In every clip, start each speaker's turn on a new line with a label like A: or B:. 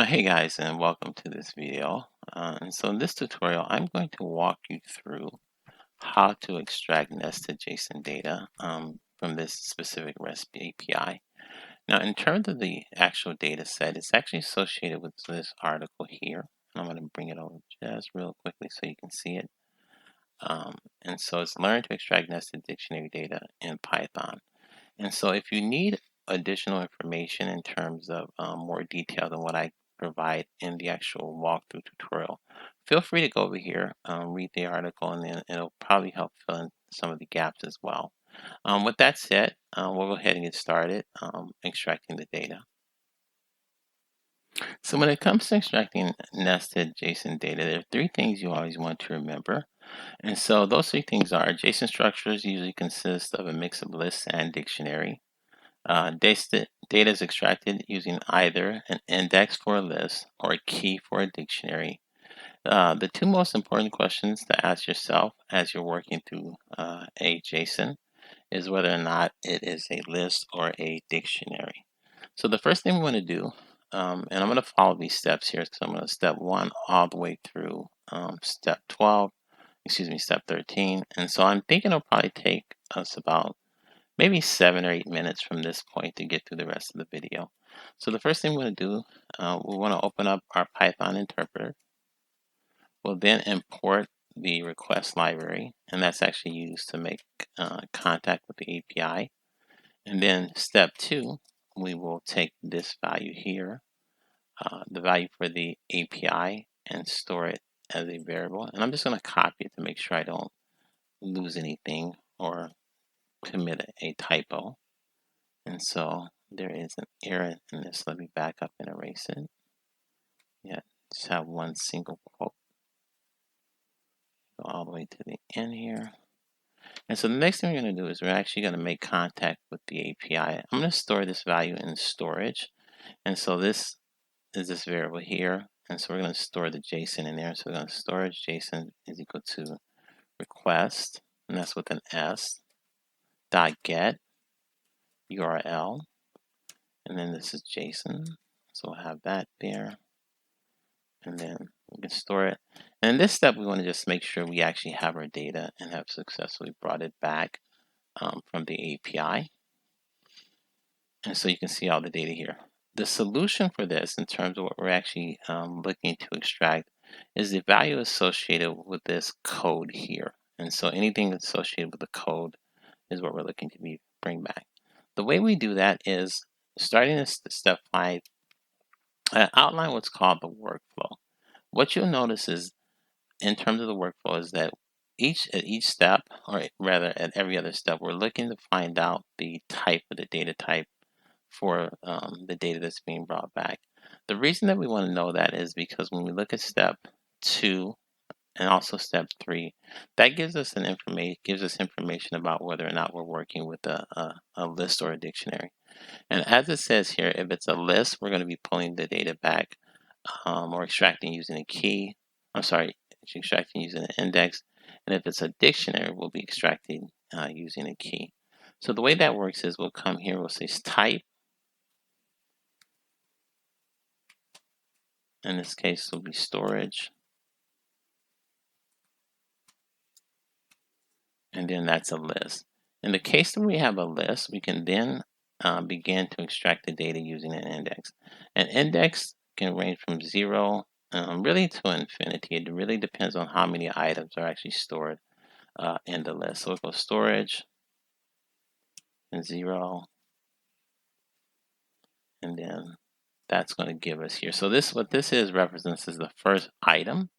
A: Hey guys, and welcome to this video. And in this tutorial, I'm going to walk you through how to extract nested JSON data from this specific REST API. Now, in terms of the actual data set, it's actually associated with this article here. And I'm going to bring it over just real quickly so you can see it. And so it's learn to extract nested dictionary data in Python. And so if you need additional information in terms of more detail than what I provide in the actual walkthrough tutorial, feel free to go over here, read the article, and then it'll probably help fill in some of the gaps as well. With that said, we'll go ahead and get started extracting the data. So when it comes to extracting nested JSON data, there are three things you always want to remember. And so those three things are JSON structures usually consist of a mix of lists and dictionary. Data is extracted using either an index for a list or a key for a dictionary. The two most important questions to ask yourself as you're working through a JSON is whether or not it is a list or a dictionary. So the first thing we want to do, and I'm going to follow these steps here, so I'm going to step 1 all the way through step 12, step 13. And so I'm thinking it'll probably take us about maybe 7 or 8 minutes from this point to get through the rest of the video. So the first thing we're going to do, we want to open up our Python interpreter. We'll then import the request library, and that's actually used to make contact with the API. And then step 2, we will take this value here, the value for the API, and store it as a variable. And I'm just going to copy it to make sure I don't lose anything or commit a typo. And so there is an error in this. Let me back up and erase it. Yeah, just have one single quote. Go all the way to the end here. And so the next thing we're going to do is we're actually going to make contact with the API. I'm going to store this value in storage. And so this is this variable here. And so we're going to store the JSON in there. So we're going to storage JSON is equal to request, and that's with an S, dot get URL. And then this is JSON. So we'll have that there. And then we can store it. And in this step, we want to just make sure we actually have our data and have successfully brought it back from the API. And so you can see all the data here. The solution for this, in terms of what we're actually looking to extract, is the value associated with this code here. And so anything associated with the code is what we're looking to bring back. The way we do that is, starting at step 5, outline what's called the workflow. What you'll notice is, in terms of the workflow, is that at each step, or rather at every other step, we're looking to find out the type of the data type for the data that's being brought back. The reason that we want to know that is because when we look at step 2 and also step 3, that gives us information about whether or not we're working with a list or a dictionary. And as it says here, if it's a list, we're going to be pulling the data back or extracting using a key. Extracting using an index. And if it's a dictionary, we'll be extracting using a key. So the way that works is we'll come here, we'll say type. In this case, will be storage. And then that's a list. In the case that we have a list, we can then begin to extract the data using an index. An index can range from 0 really to infinity. It really depends on how many items are actually stored in the list. So we'll go storage and 0, and then that's going to give us here. So what this represents is the first item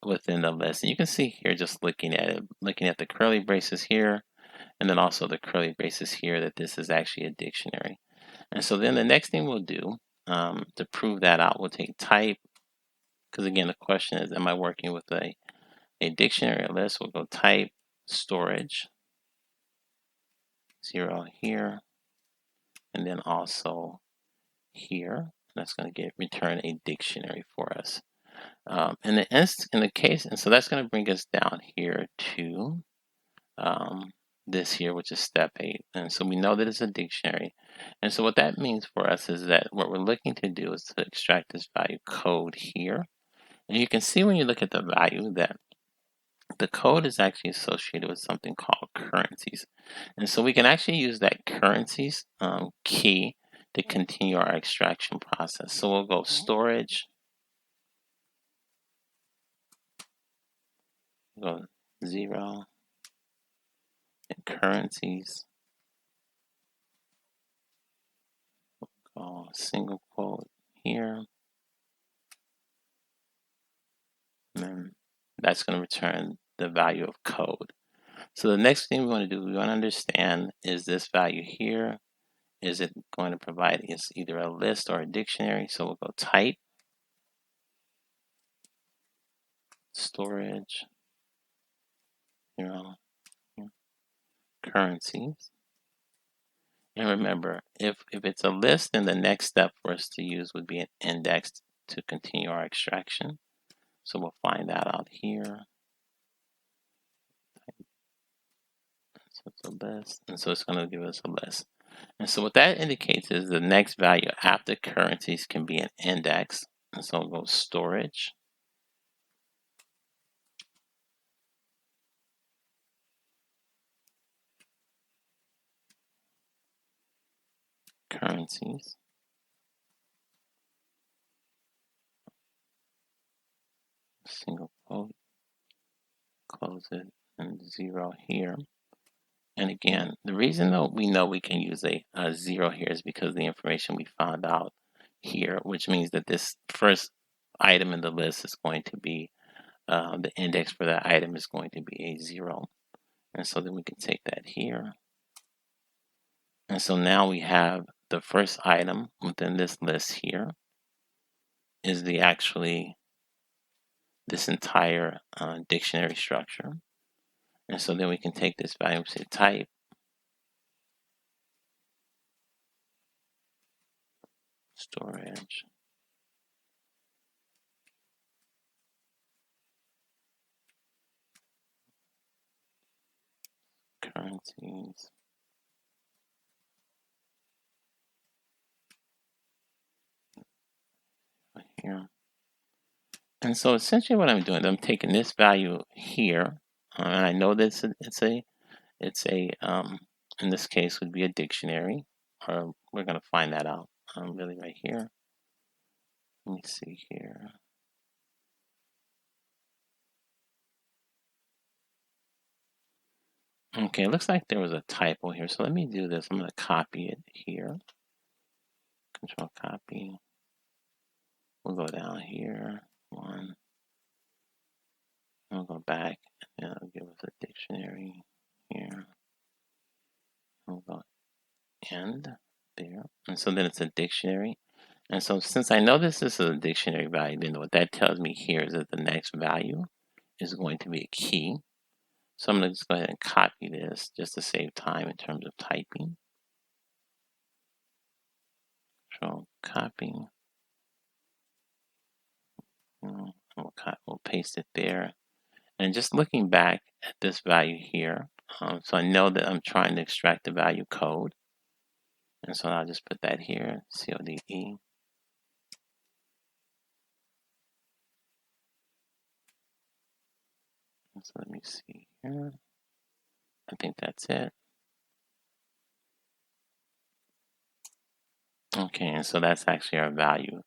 A: within the list. And you can see here, just looking at it, looking at the curly braces here, and then also the curly braces here, that this is actually a dictionary. And so then the next thing we'll do to prove that out, we'll take type, because again, the question is, am I working with a dictionary or list? We'll go type storage, 0 here, and then also here. That's going to return a dictionary for us. In the case, and so that's going to bring us down here to this here, which is step 8. And so we know that it's a dictionary. And so what that means for us is that what we're looking to do is to extract this value code here. And you can see when you look at the value that the code is actually associated with something called currencies. And so we can actually use that currencies key to continue our extraction process. So we'll go storage, we'll go 0, and currencies, we'll go single quote here, and then that's going to return the value of code. So the next thing we want to do, we want to understand, is this value here, is it going to provide is either a list or a dictionary? So we'll go type, storage, currencies. And remember, if it's a list, then the next step for us to use would be an index to continue our extraction. So we'll find that out here. So it's a list, and so it's going to give us a list. And so what that indicates is the next value after currencies can be an index. And so we'll go storage, currencies, single quote, close it, and 0 here. And again, the reason that we know we can use a 0 here is because of the information we found out here, which means that this first item in the list is going to be, the index for that item is going to be a 0. And so then we can take that here. And so now we have the first item within this list here is this entire dictionary structure. And so then we can take this value and say type, storage, currencies, right here. And so essentially what I'm doing, I'm taking this value here, and I know that it's a in this case would be a dictionary, or we're going to find that out really right here. Let me see here. Okay, it looks like there was a typo here, so let me do this. I'm going to copy it here. Control copy. We'll go down here, 1. We'll go back, and it'll give us a dictionary here. We'll go end there. And so then it's a dictionary. And so since I know this is a dictionary value, then what that tells me here is that the next value is going to be a key. So I'm going to just go ahead and copy this just to save time in terms of typing. Control copy. We'll paste it there. And just looking back at this value here, so I know that I'm trying to extract the value code. And so I'll just put that here, CODE. So let me see here. I think that's it. Okay, and so that's actually our value.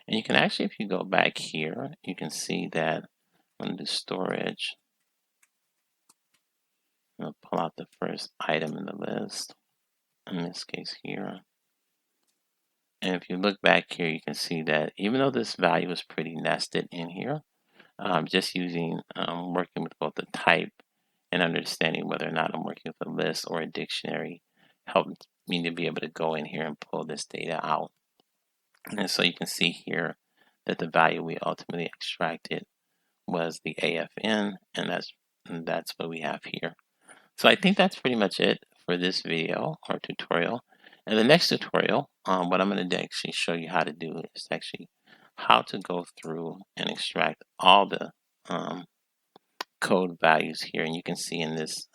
A: And you can actually, if you go back here, you can see that on the storage, I'm going to pull out the first item in the list, in this case here. And if you look back here, you can see that even though this value is pretty nested in here, just using, working with both the type and understanding whether or not I'm working with a list or a dictionary helped me to be able to go in here and pull this data out. And so you can see here that the value we ultimately extracted was the AFN, and that's what we have here. So I think that's pretty much it for this video or tutorial. In the next tutorial, what I'm going to actually show you how to do is actually how to go through and extract all the code values here. And you can see in this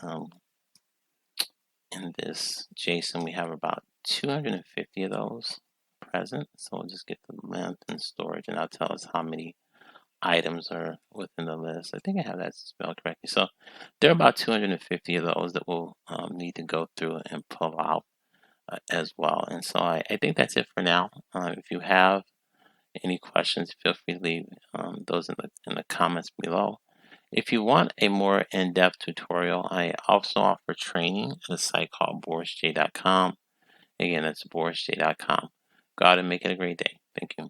A: in this JSON, we have about 250 of those present. So we'll just get the length and storage, and that'll tell us how many items are within the list. I think I have that spelled correctly. So there are about 250 of those that we'll need to go through and pull out as well. And so I think that's it for now. If you have any questions, feel free to leave those in the comments below. If you want a more in-depth tutorial, I also offer training at a site called borisj.com. Again, that's borisj.com. Go out and make it a great day. Thank you.